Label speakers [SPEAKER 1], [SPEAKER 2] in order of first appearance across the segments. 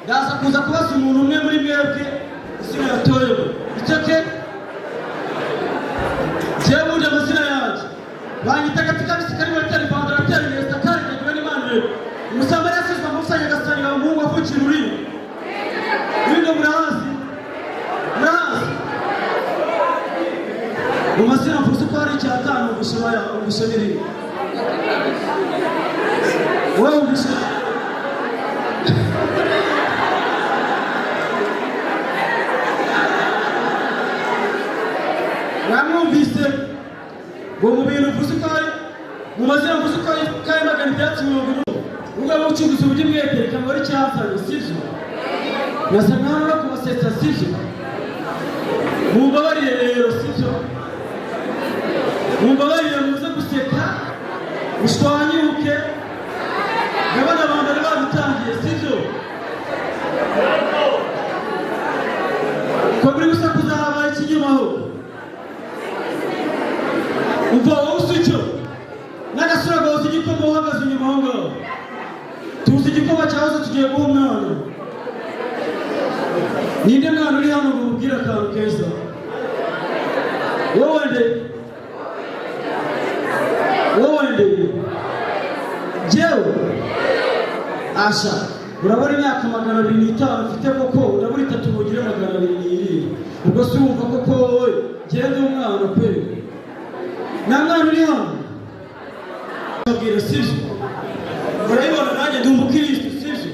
[SPEAKER 1] ndaza kuza kubaza umuntu umwe muri mwebwe izina yatoyewe icyoke jewe uje amazina yanjye banyita gatika bisikari baritari vandarateri nesta kari kagiwe n'Imana umusamba yasizwe amufanya gasanga umuhungu avukira urimo bindo murahazi mu mazina mvuze ko hari icyatanu gusomera wowe ubishaka mwumvise ngo mu bintu mvuze ko hari mu mazina mvuze ko hari magana ibyatsi 50 ubwo ubucuruzi bujye mwerekana wari cyafanye sivyo nasa nkaho no kubasetsa sivyo mumbabarire rero sivyo mumbabarire muze guseka ushwanyuke gabana bambere babitangiye sivyo ko buri gusa kuzahabaye ikinyumaho umva wowe usicyo n'agasura gahoze igikoma uhagaze inyuma aho ngaho tuzi igikoma cyahoze tugiye guha umwana ninde mwana uri hano ngo umubwire akantu keza wowe nde jewe asha urabona imyaka 205 ufite koko urabona 3 bugire 207 ubwo si wumva koko wowe genda umwana pe namwana uri hano abwira sivyo urabibona nanjye ndi umukristo sivyo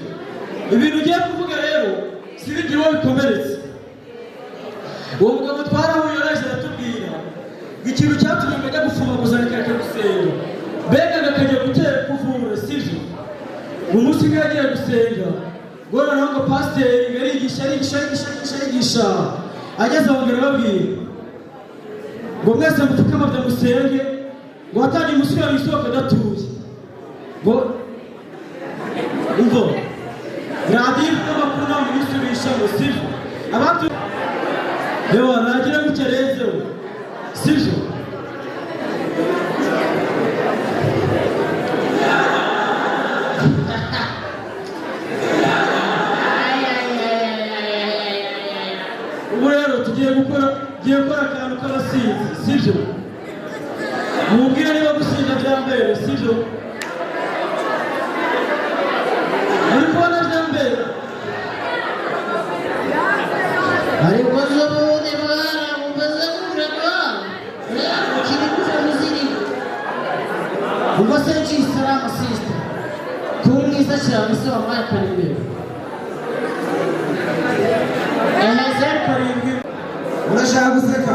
[SPEAKER 1] ibintu ugiye kuvuga rero sibigire wowe bikomeretse uwo mugabo twarahuye araje aratubwira ikintu cyatumye mbega gufumaguza reka gusenga mbega akajya gutera kuvura sivyo umunsi umwe yagiye gusenga ngo noneho ngo pasiteri arigisha ageze aho mbere babwira ngo mwese mupfukama bya musenge ngo watangiye umusubira mu isoko adatuye ngo umva radiyo n'amakuru nawe mwisubisha ngo sivyo abantu yewe nagira gutya rero sivyo ubu rero tugiye gukora akantu k'abasinzi sivyo mubwire niba gusinda byambere sivyo muri kubona byambere ariko z'ubundi baramubaza kureka kiri kuva muziri ubwo se cy'isalamu sister kuri mwiza cyane se wambaye karindwi karindwi urashaka guseka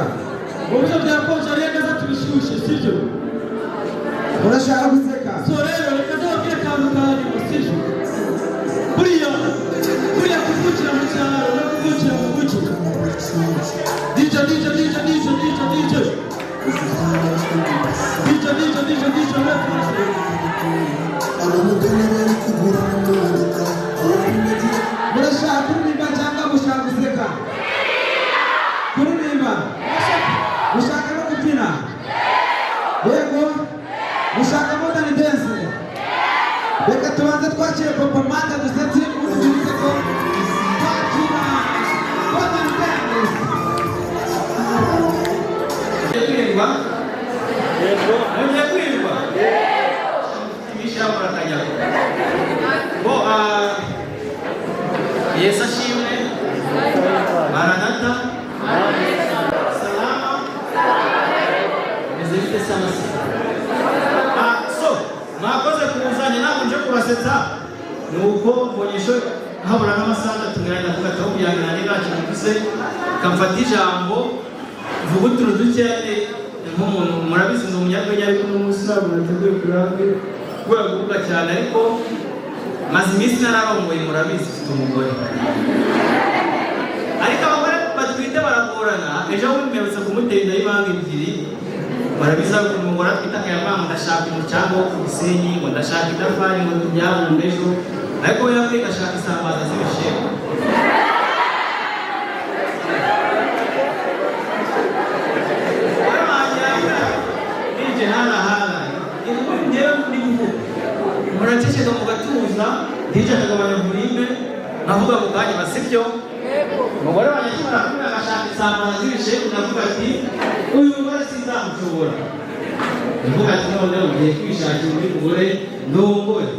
[SPEAKER 1] uburyo byakonje ari neza tubishushe sivyo urashaka guseka so rero reka tubabwire akantu kanyuma sivyo buriya kuvukira mu cyaro no kuvukira mu mugi DJ murashaka kuririmba cyangwa mushaka guseka kuririmba mushaka no kubyina yego mushaka modern dance reka tubanze twakire papa mata dusetse ubujuritse ko twakira modern dance kuririmba yego kuririmba ibisha baratanya bo Yesu ashimwe Maranatha Salama Mezifite sana so mwakoze kuzanye nabo nje kubasetsa nuko mbonyesho habura n'amasaha tungirana kugataho kuyangana n'ibaki mvuze kamfata ijambo vugutura ducyane nk'umuntu murabizi ngo umunyarwenya ariko n'umusaza nateguye kurambe kuvuga cyane ariko maze iminsi nararongoye murabizi mfite umugore ariko abagore batwite baragorana ejo bundi mperutse kumutera inda y'ibanga ebyiri barabiza ko umugore atwite akayamanga ndashaka umucanga wo ku Gisenyi ngo ndashaka idafari ngo tubyabumbe ejo ariko we yakwiye agashaka isambaza z'ibisheke muraceceka mugatuza hirya akagabanya volume
[SPEAKER 2] navuga ngo kanya basibyo umugore wanjye kimara kumwe agashaka isambana z'ibishe navuga ati uyu mugore sinzamushobora ndavuga ati noneho ugiye kwishakira undi mugore ndongore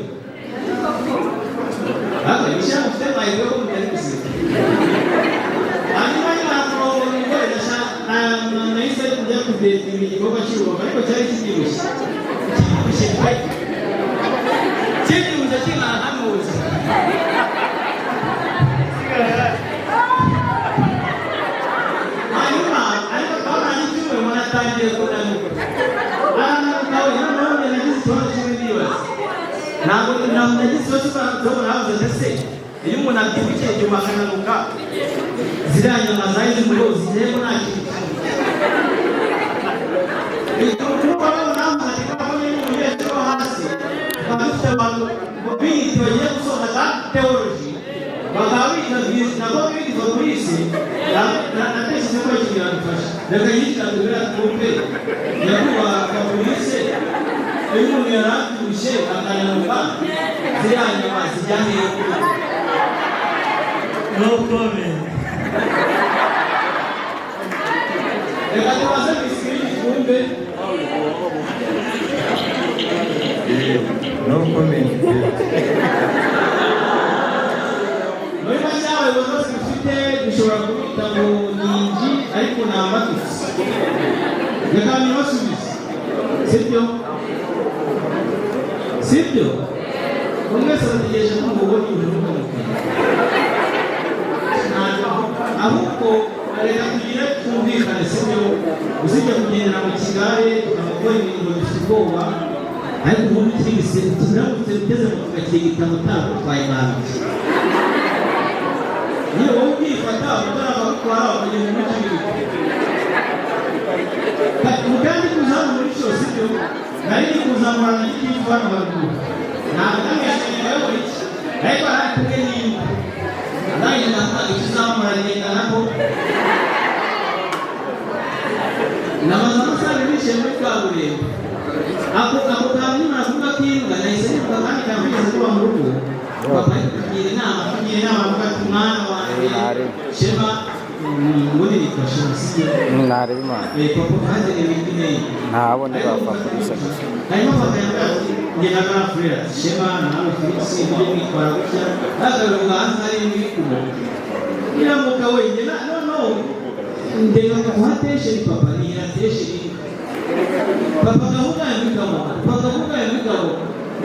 [SPEAKER 2] hano ishyira mufite amahirwe yo kumenya n'ibisiga hanyuma nyuma kurongora umugore nahise kujya kudetinga igikorwa cy'urubaga ariko cyari kibyibushye kibyibushye kinanamuzi hanyuma ariko twabona n'icyumweru umuntu atangiye kunanuka arananukawe nanone nagize ikibazo cy'ibindibazo ntabwo nagize ikibazo cy'umuntu habuze ndetse iyo umuntu abyibushye inyuma akananuka ziriya nyama zari zimurozi rero nta kintu abantu b'iki bagiye gusoza za teoloji bakaba bitabiriye nabo bigize polisi natekereje ko ikintu yadufasha reka yitwa tubera twumve nyakubahwa polisi iyo umuntu yari abyibushye akananuka ziriya nyama zijyanye no comment reka tubaze bisikiri twumve
[SPEAKER 3] no comment.
[SPEAKER 2] muri make abayobozi bose bifite dushobora kubita ngo ni ingi ariko ni amatutsi reka ntibasubize sibyo sibyo buri wese ategereje ko mubona ibintu ahubwo reka tugire twumvikane sibyo usibye kugendera mu kigare tukabakora ibintu bifite ubwoba ariko ubundi twese turamutse uteze mu tugakirigita mutanga utwaye nabi niyo wowe ubwifata utarava gutwara ukagenda muri kibiri kandi kuzamura muri cyo sibyo nari ni kuzamurana n'ikintu hano haruguru ntabwo namwe yashanyaraho buri iki ariko hari kumwe n'imwe nanjye navuga ikizamura ngenda nako namaze amasaha bishe muri kaburimbo ako kantu navuga ko imbwa nahise nibuka kandi kamugeze kuba mu rugo papa kugira inama avuga ati mwana wanjye shema muri nitwa shema sibyo
[SPEAKER 3] Ntareba Imana
[SPEAKER 2] papa kandi n'ibindi neza
[SPEAKER 3] ntabone bapfa gusa
[SPEAKER 2] hanyuma papa yavuga ati njye na grandfrere shema nawe Felix ujye mwitwara gutya agaruka hanze hari n'ibikubo iramuka wenyine no ndeba kuhateshe ni papa ntirateshe papa kavuga yamikamo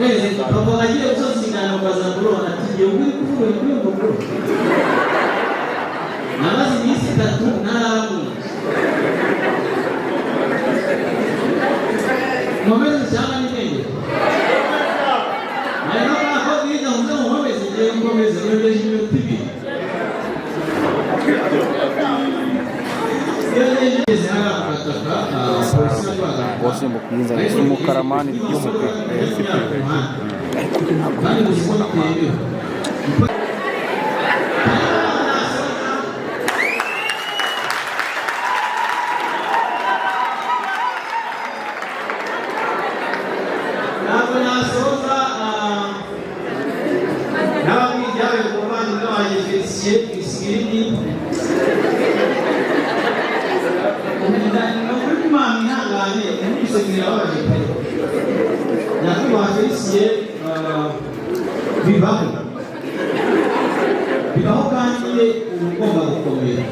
[SPEAKER 2] neze papa agiye gusoza ikiganiro ukaza kurona ati ngiye uri kuvuga kuri uyu mukuru namaze iminsi 3 ntaramuzi nkomeze cyangwa n'ibindi ariko nako bwiza muze nkomeze ngiye gukomeza ngejeje iminota 2
[SPEAKER 3] bose mu kwinza n'umukaramani by'umukara
[SPEAKER 2] kandi gusoma kwembe ntabwo nasoza n'abamwijyawe ku bavandimwe banjye Felicien Isigiridi nukuri kumana ihangane n'ibisegura ababaje pe nyakubahwa Felicien bibaho kandi ugomba gukomera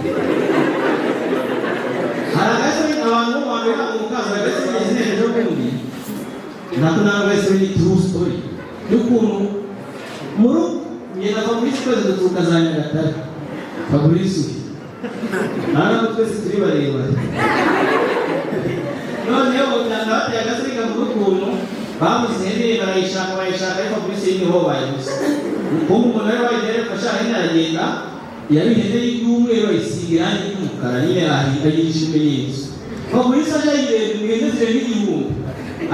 [SPEAKER 2] hari agase abantu bo bantu bihaga umukaza agase bigeze neza ejo bundi ntabwo nawe wese ni true story y'ukuntu muri ngenda Fabrice twese duturuka za Nyagatare Fabrice ntabwo twese turi barebare noneho utanga bateye agase kavuga ukuntu bamuze ihene barayishaka ariko Fabrice niho bayibuze kuko umuntu wari wayigere fasha ihene aragenda yari ihene y'umweru ayisiga irangi ry'umukara nyine ayigisha ibimenyetso Fabrice aje yireba imihene zirenga igihumbi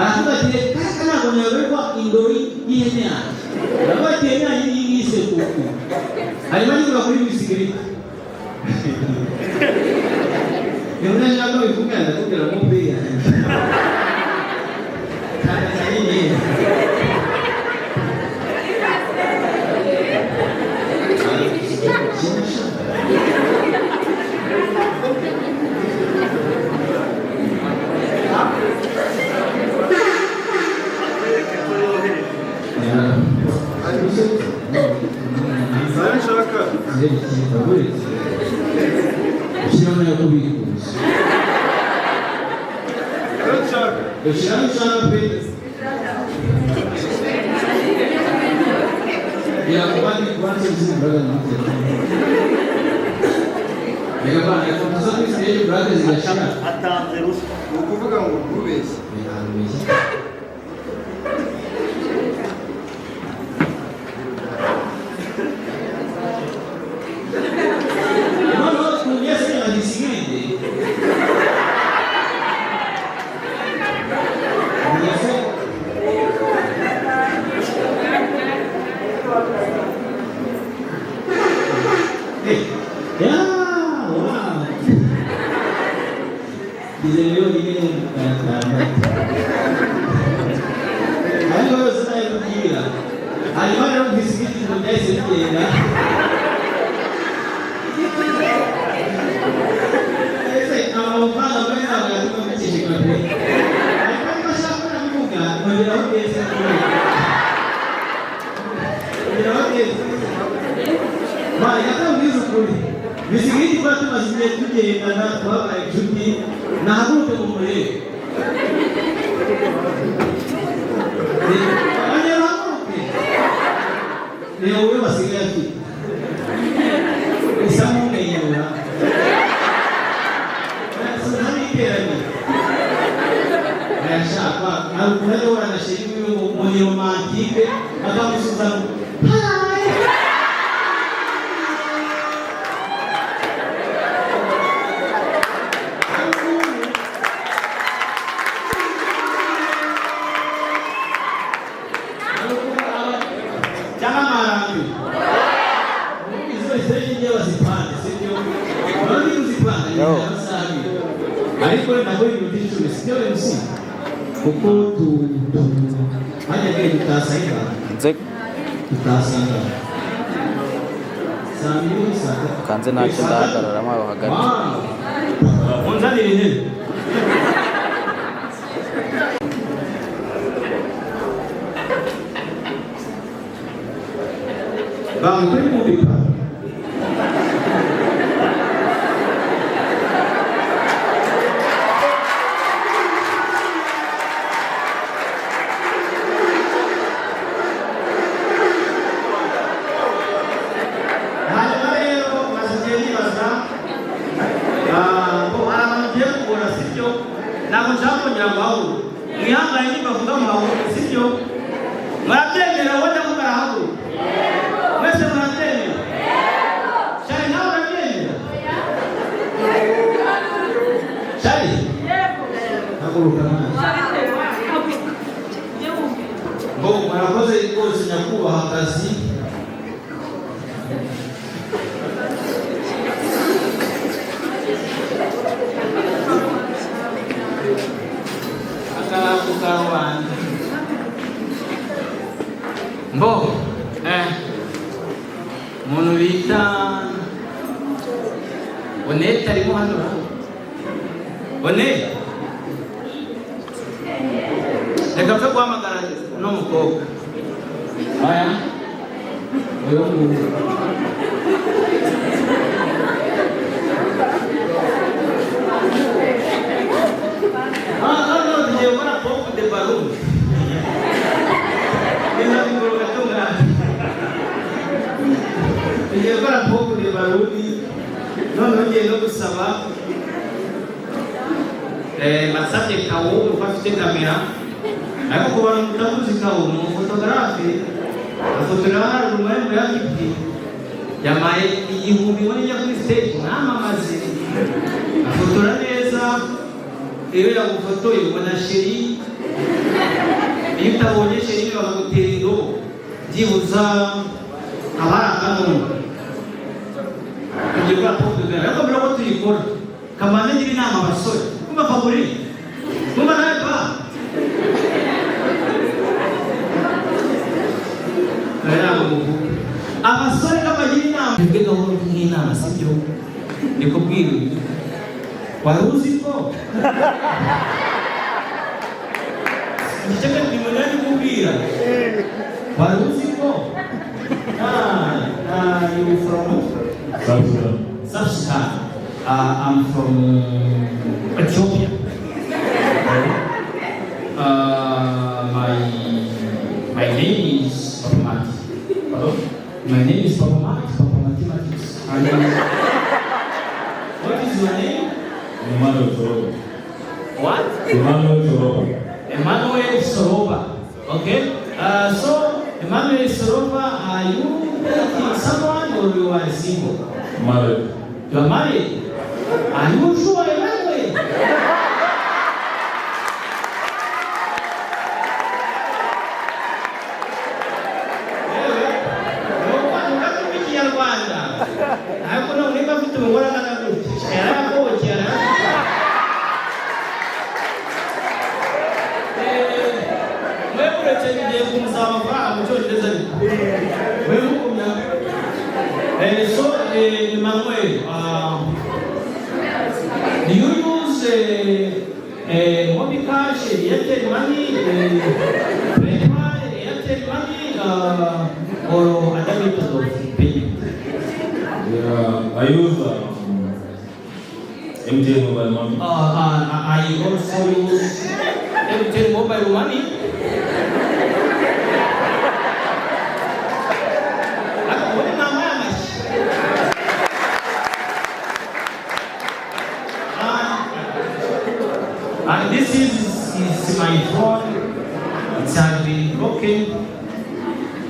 [SPEAKER 2] aravuga ati kaka ntabwo nayoberwa indori y'ihene yanjye aravuga ati ihene yanjye iyi ngiyi sekuku hanyuma nyuma kuri bisikiriti niba unashaka bivuga ndakubwira ngo mbe yanjye kubera iki baguretse ushyiramo yo kubikuza ushyiramo ushaka pe yakubandi kubanza izimbaga n'umutekano reka bana yakomeza kuri stage burake zigashira
[SPEAKER 4] atanze ruswa ni ukuvuga ngo ntubeshye
[SPEAKER 2] Bisigiti kwa tumaze tugenda twabaye inshuti nahaguruke mu murebe abanyahaguruke ni wowe basigaye afite usa nk'umwenyura sinari iteranye ayashaka ntabwo urajya waranashira iwe mu romantike akamusubiza ariko ntabwo ibintu byinshi sibyo MC kuko hajya kare tutasanga tutasanga samiri saka
[SPEAKER 3] kanze ntacyo ndahagararamo aho hagati
[SPEAKER 2] unzanire intebe bamukuri mu bipa ntabwo nshaka kongera guhahura mwihangane nibavuga muhahura sibyo murabyemera wajya mukarahagura mwese murabyemera shari nawe urabyemera shari haguruka ngo murakoze rwose nyakubahwa akazi Kawan, Bo, Monolita, Onet tadi mo ano? Onet. Nagkapsa ko magkaroon ng mukog. Kaya? Ayun mo. De balloon. Hindi ko ito nga. Hindi ko na po de balloon. Nono yelo kusaba. Masate kawo ufafite kamera. Ako kuba mutabuzi kawo mu photography. Photography rumwe yakipti. Yamaye igihumbi wone ya kuri stage namamaze. Afotora neza. Iyo yagufotoye ubona sheri iyo utabonye sheri bakagutera indobo byibuza abari akanunu tugiye gukora porogaramu ariko mbere ko tuyikora kamanza ngira inama abasore kumva faburi kumva nawe pa abasore kabagira inama twebwe gahoro nk'inama sibyo niko bwira wari uzi ko Icyaka ni munani kubwira wari uzi ko yufuramu South Sudan. I'm from Ethiopia. My name is Papa Mati. Hello? My name is Papa Mati, Papa Mathematics. And what is your name?
[SPEAKER 5] Emmanuel Soroba.
[SPEAKER 2] What?
[SPEAKER 5] Emmanuel Soroba.
[SPEAKER 2] Emmanuel Soroba. Okay? So, Emmanuel Soroba, are you dating someone or you are single?
[SPEAKER 5] Married.
[SPEAKER 2] You are married? Are you sure, Emmanuel? So, Emmanuel, do you use Mobicash, Airtel Money, PayPal, Airtel Money, or other methods of payment?
[SPEAKER 5] Yeah, I use MTN mobile money.
[SPEAKER 2] I also use MTN mobile money. And this is my phone. It has been broken.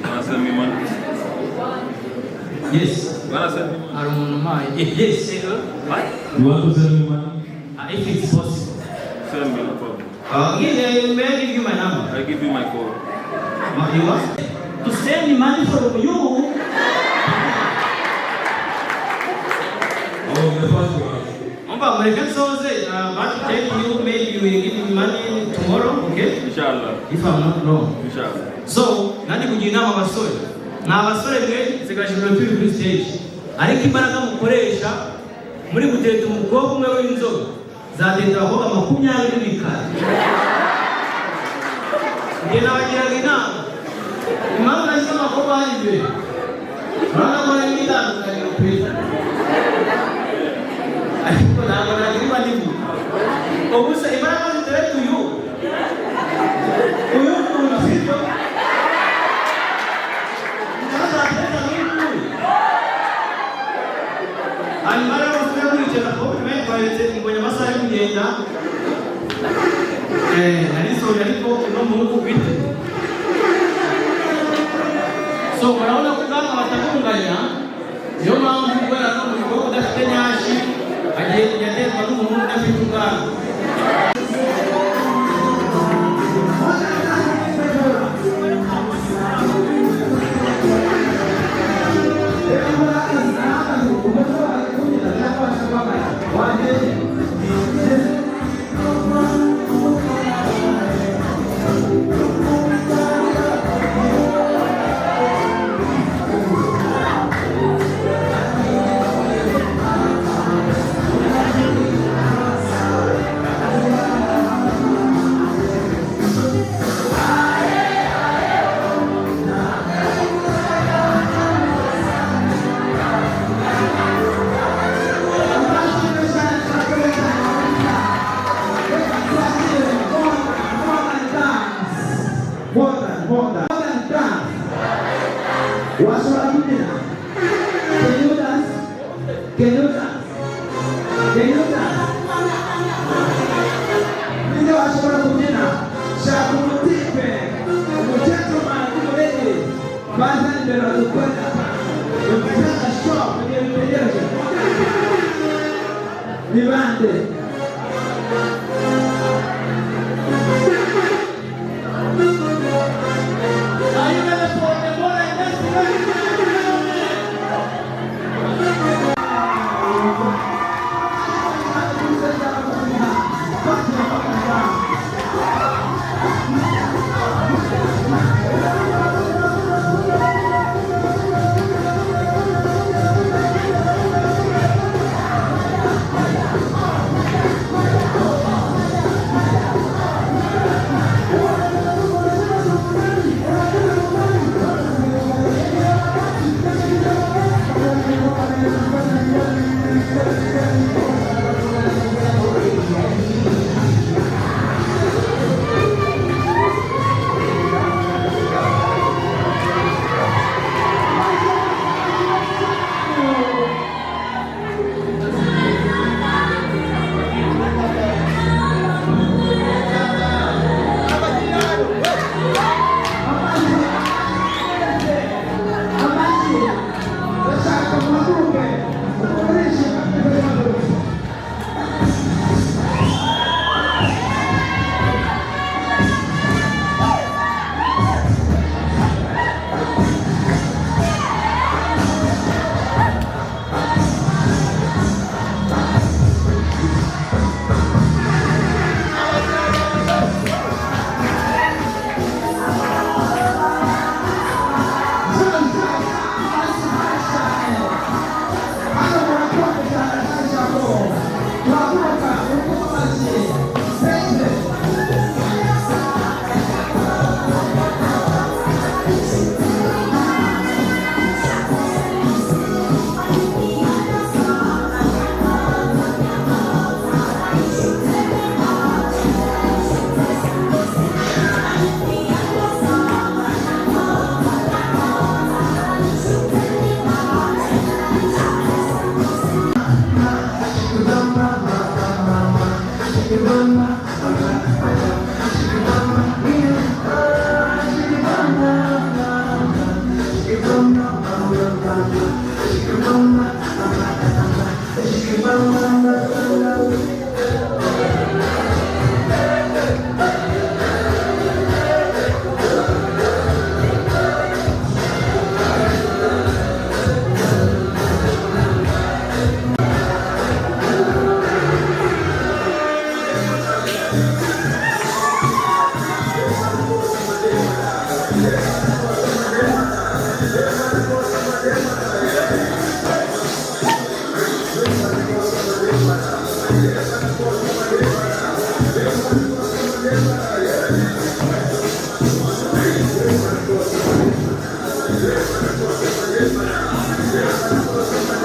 [SPEAKER 5] Wanna send me money?
[SPEAKER 2] Yes.
[SPEAKER 5] Wanna send me money?
[SPEAKER 2] I don't know. Yes. What?
[SPEAKER 5] You want to send me money?
[SPEAKER 2] If it's possible.
[SPEAKER 5] Send me, no problem.
[SPEAKER 2] May I give you my number?
[SPEAKER 5] I give you my code.
[SPEAKER 2] You want? To send me money from you.
[SPEAKER 5] Oh, the first one.
[SPEAKER 2] But to tell you, maybe you will give me money tomorrow, okay?
[SPEAKER 5] Inshallah.
[SPEAKER 2] If I'm not wrong.
[SPEAKER 5] Inshallah.
[SPEAKER 2] So, nani kujina abasore. Na abasore mwe zigashimira turi kuri stage. Ariko imbaraga mukoresha muri guteta umukobwa umwe w'inzoga zateta abakobwa 20 bikara. Nge nabagiraga inama. Impamvu nashyize abakobwa hari imbere. Urabona ko n'itandukanye kwita. Ariko ntabwo nagira nibu. Obusa imbaraga ziteretse uyu. Uyu muntu sibyo. Hanyuma rero tujya kwicara ko twahetse ngo amasaha yo kugenda narisoje ariko no mu rugo bwite. So murabona ko kandi abatagunganya niyo mpamvu kubera no mu rugo udafite nyashi agiye kuyaterwa n'umuntu udafite ubwana.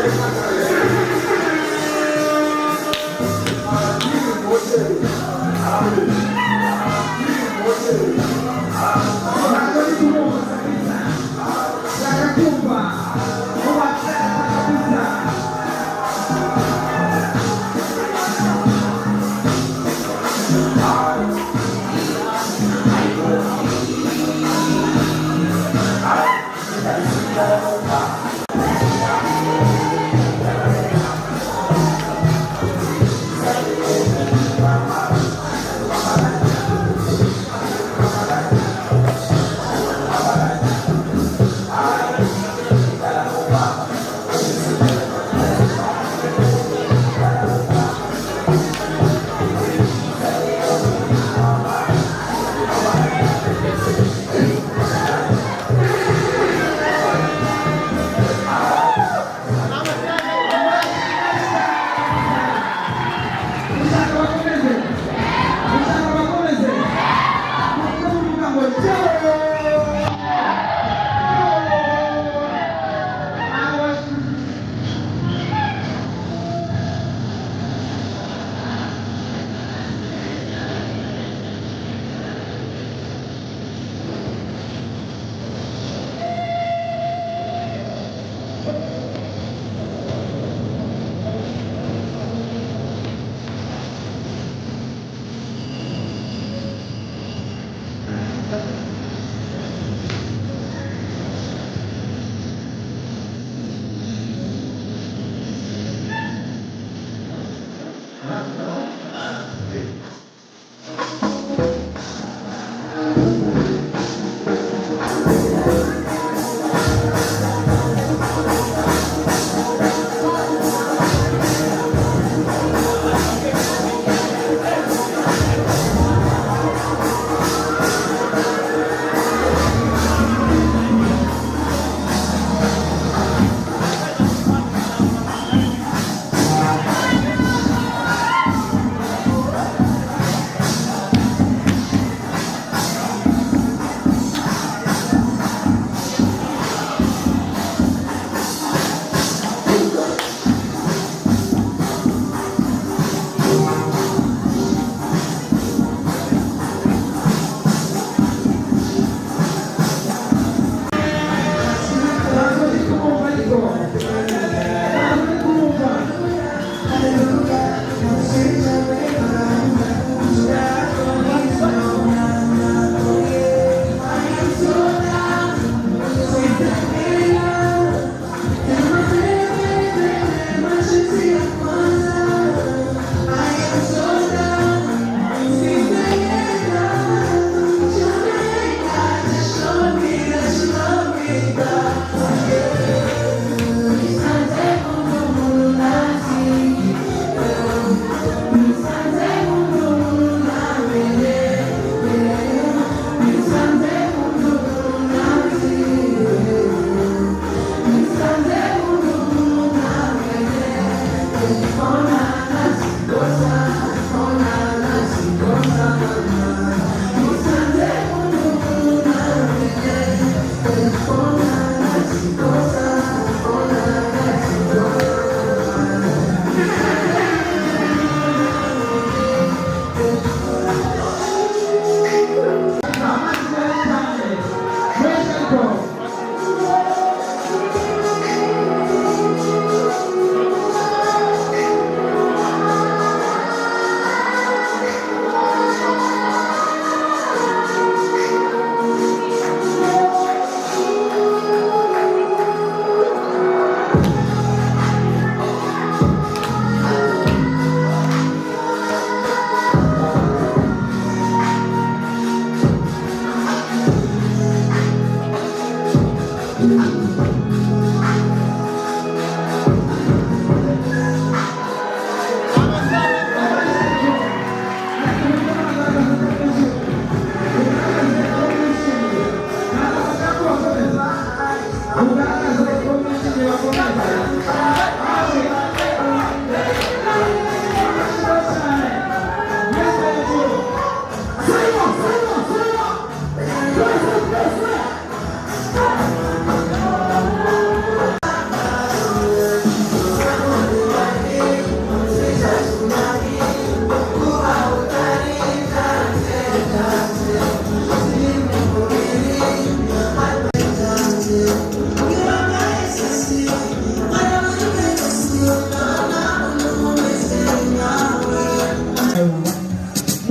[SPEAKER 6] Thank you.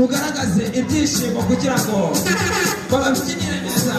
[SPEAKER 6] mugaragaze ibyishimo kugira ngo bababyinire neza.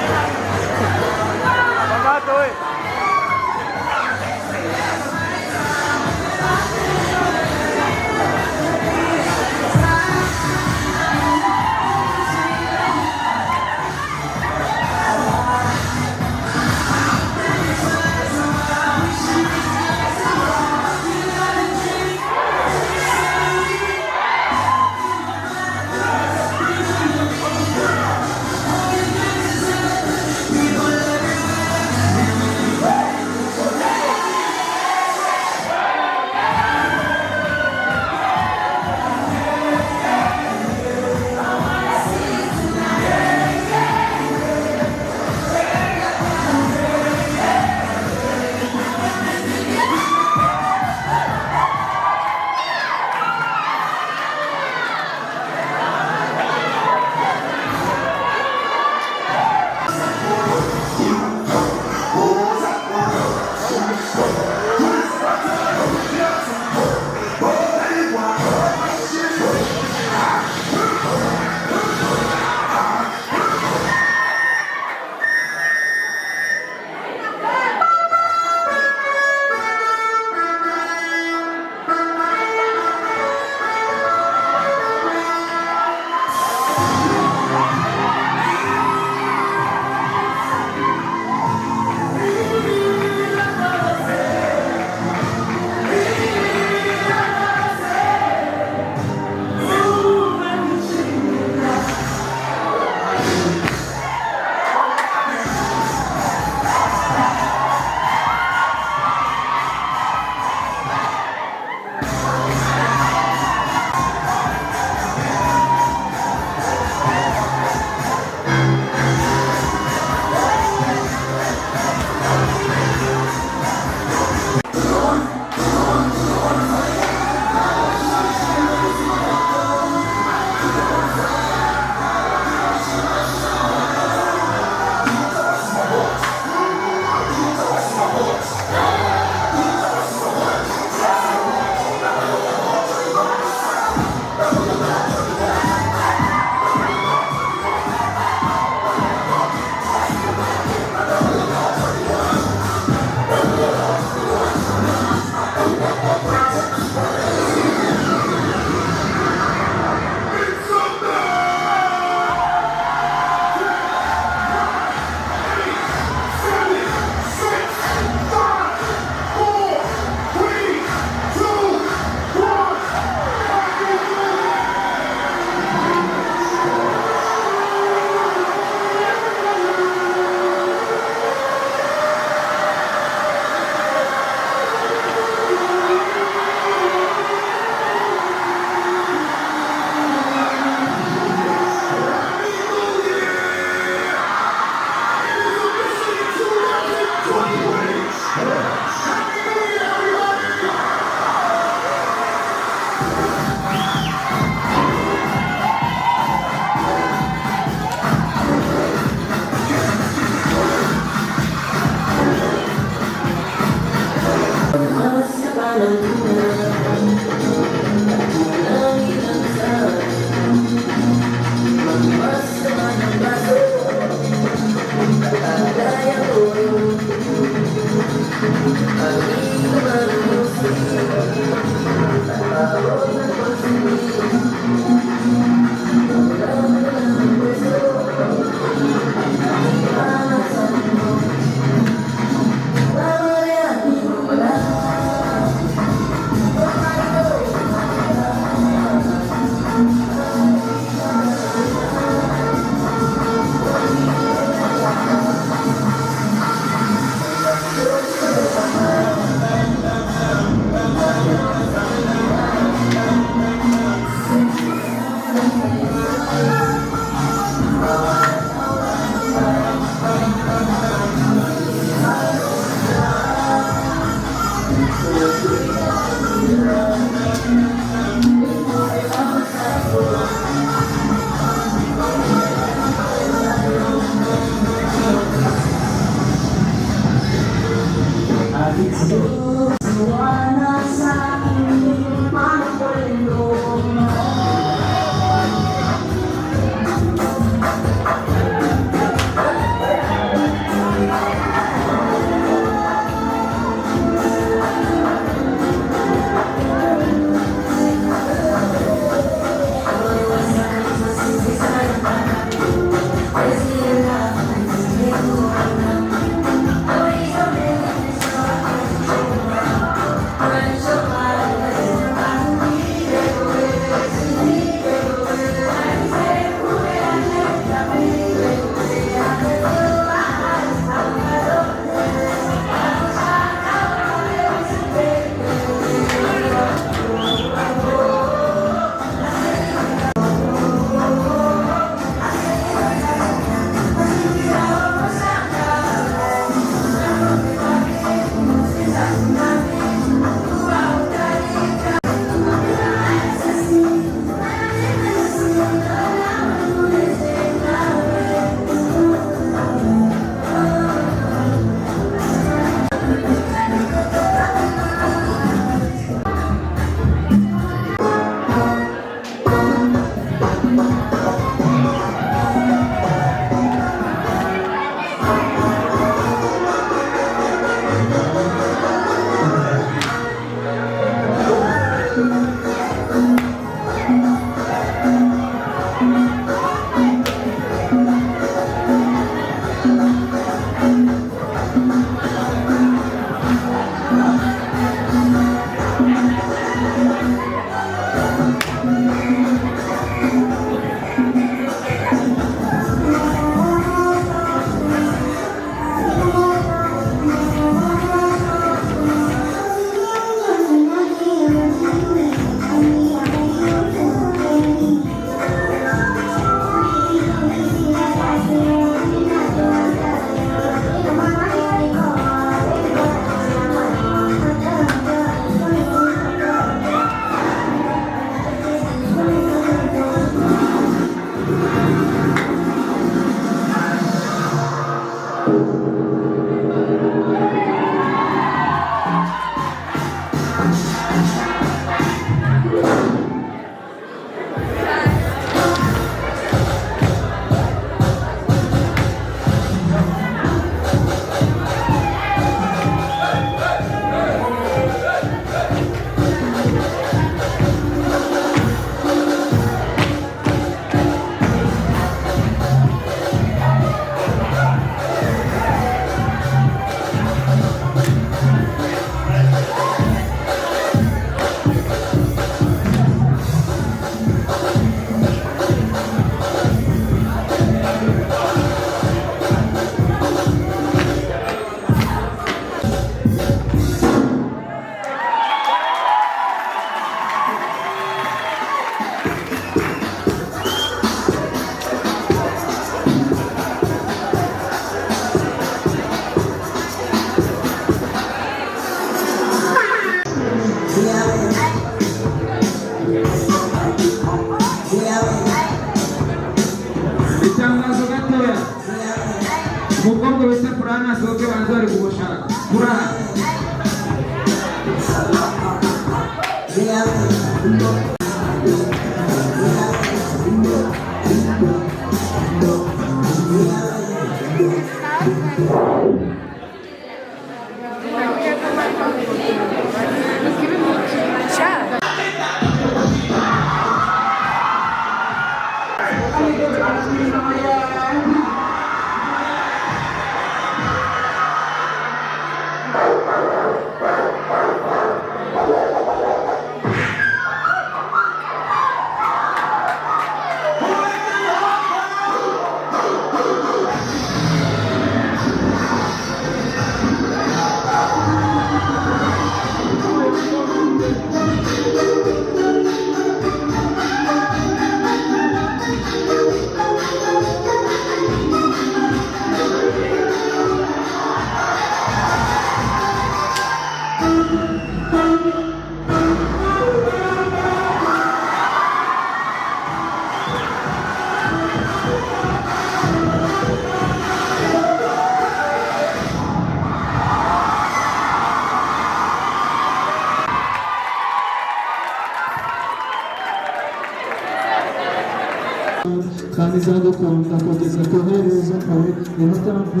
[SPEAKER 1] Camisando conta, potesse correre poi, nonostante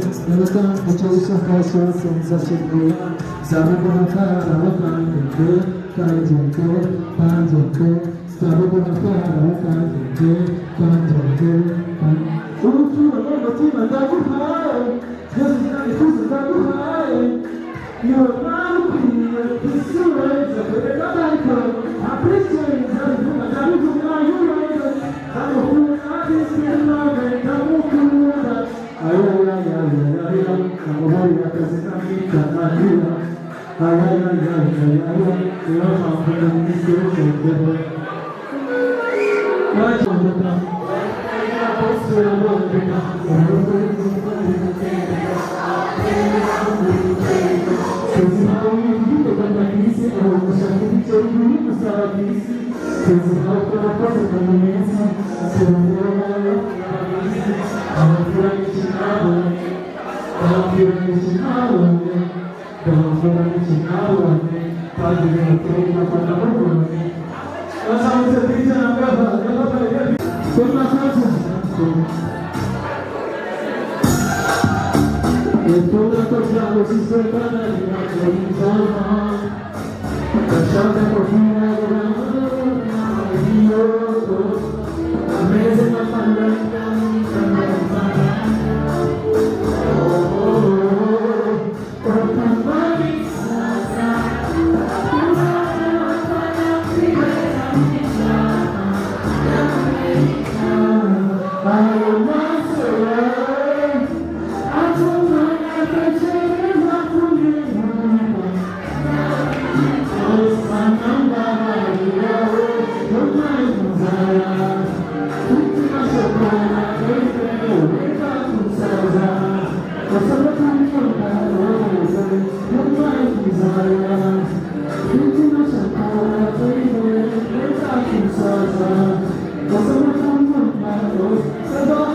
[SPEAKER 1] c'è il soccorso senza circolare, stavo con la cara, la cantante, stavo con la cara, la cantante, ultimo modo ti mandavo fare, io ti mandavo fare, io amo qui, ti sorresa, per la vita, a presenza, mandavo tu mai,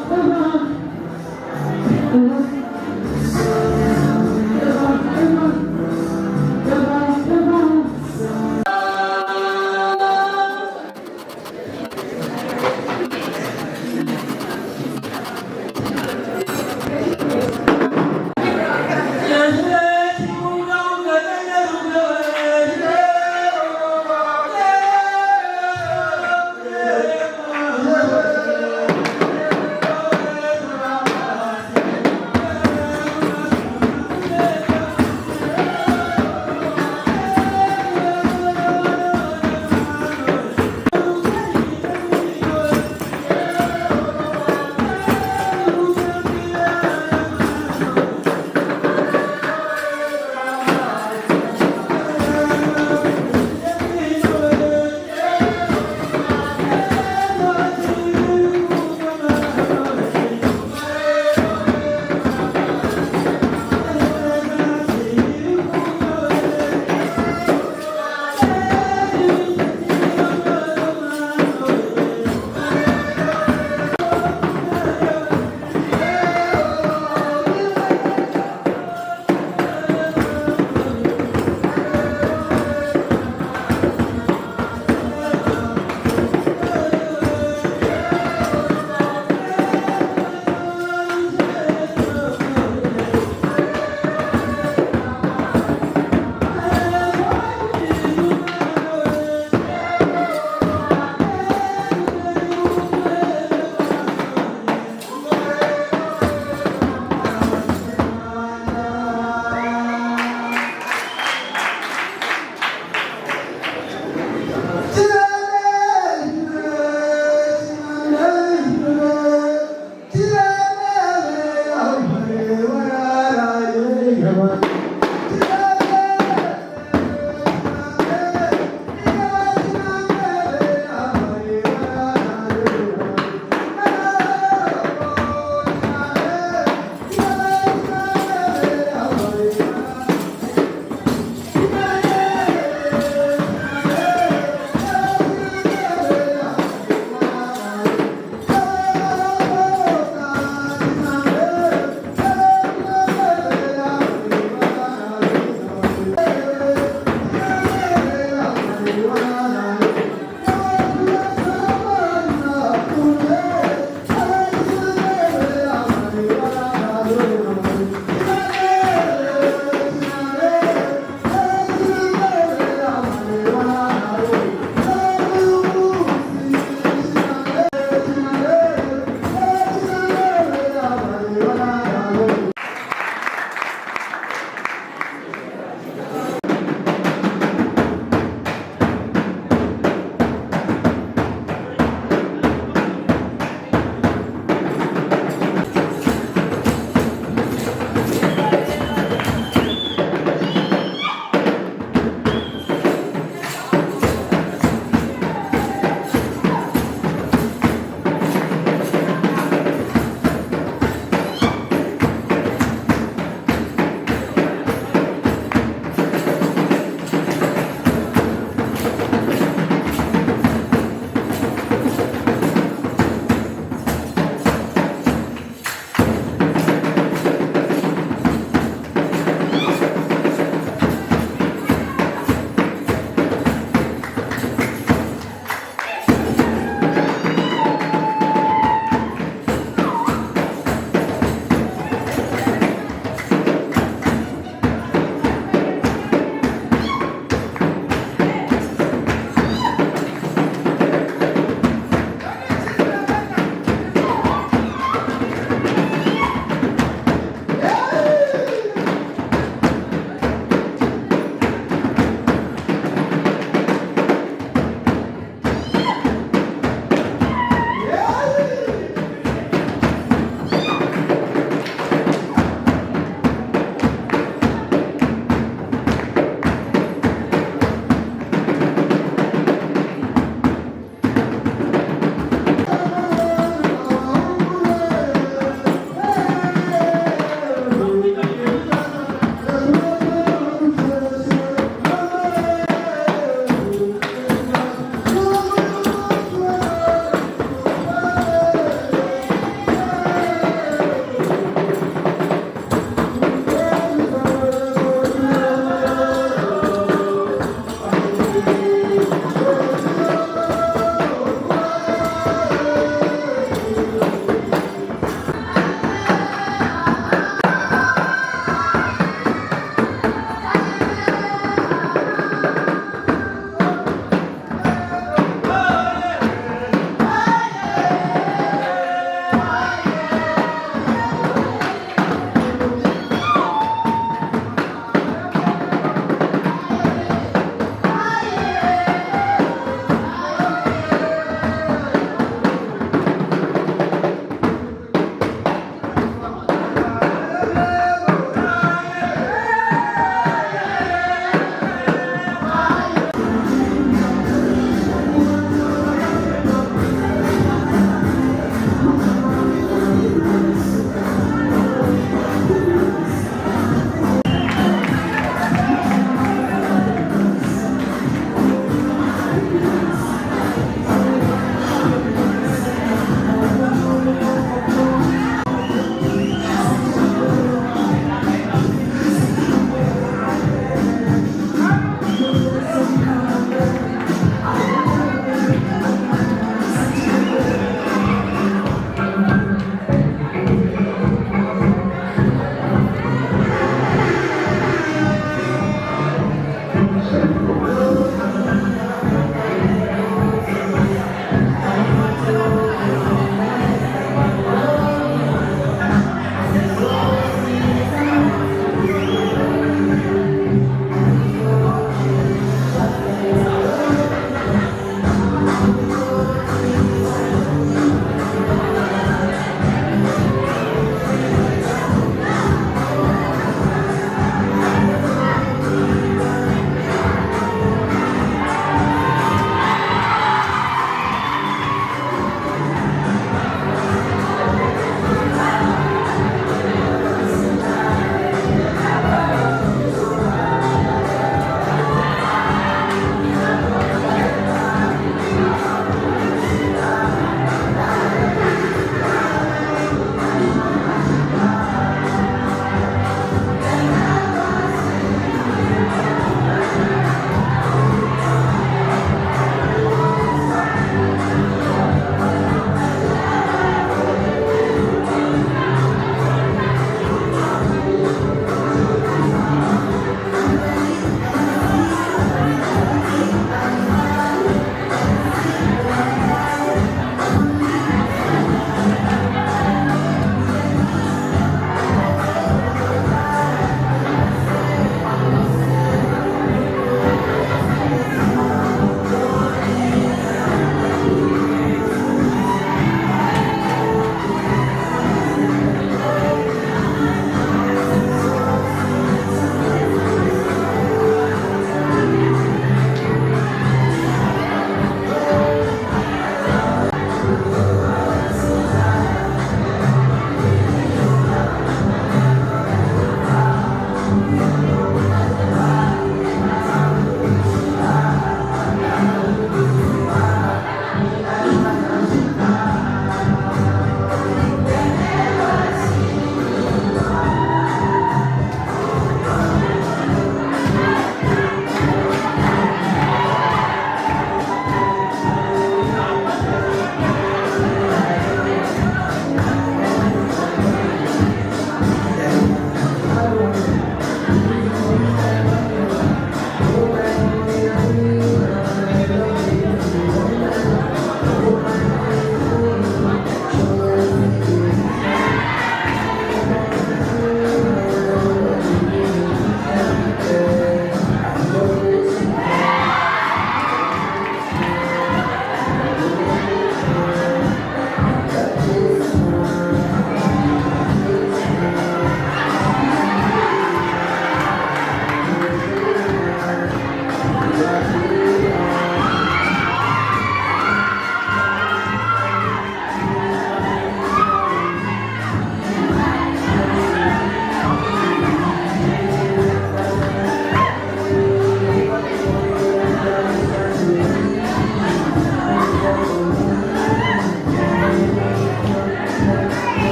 [SPEAKER 1] I'm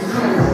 [SPEAKER 1] amafaranga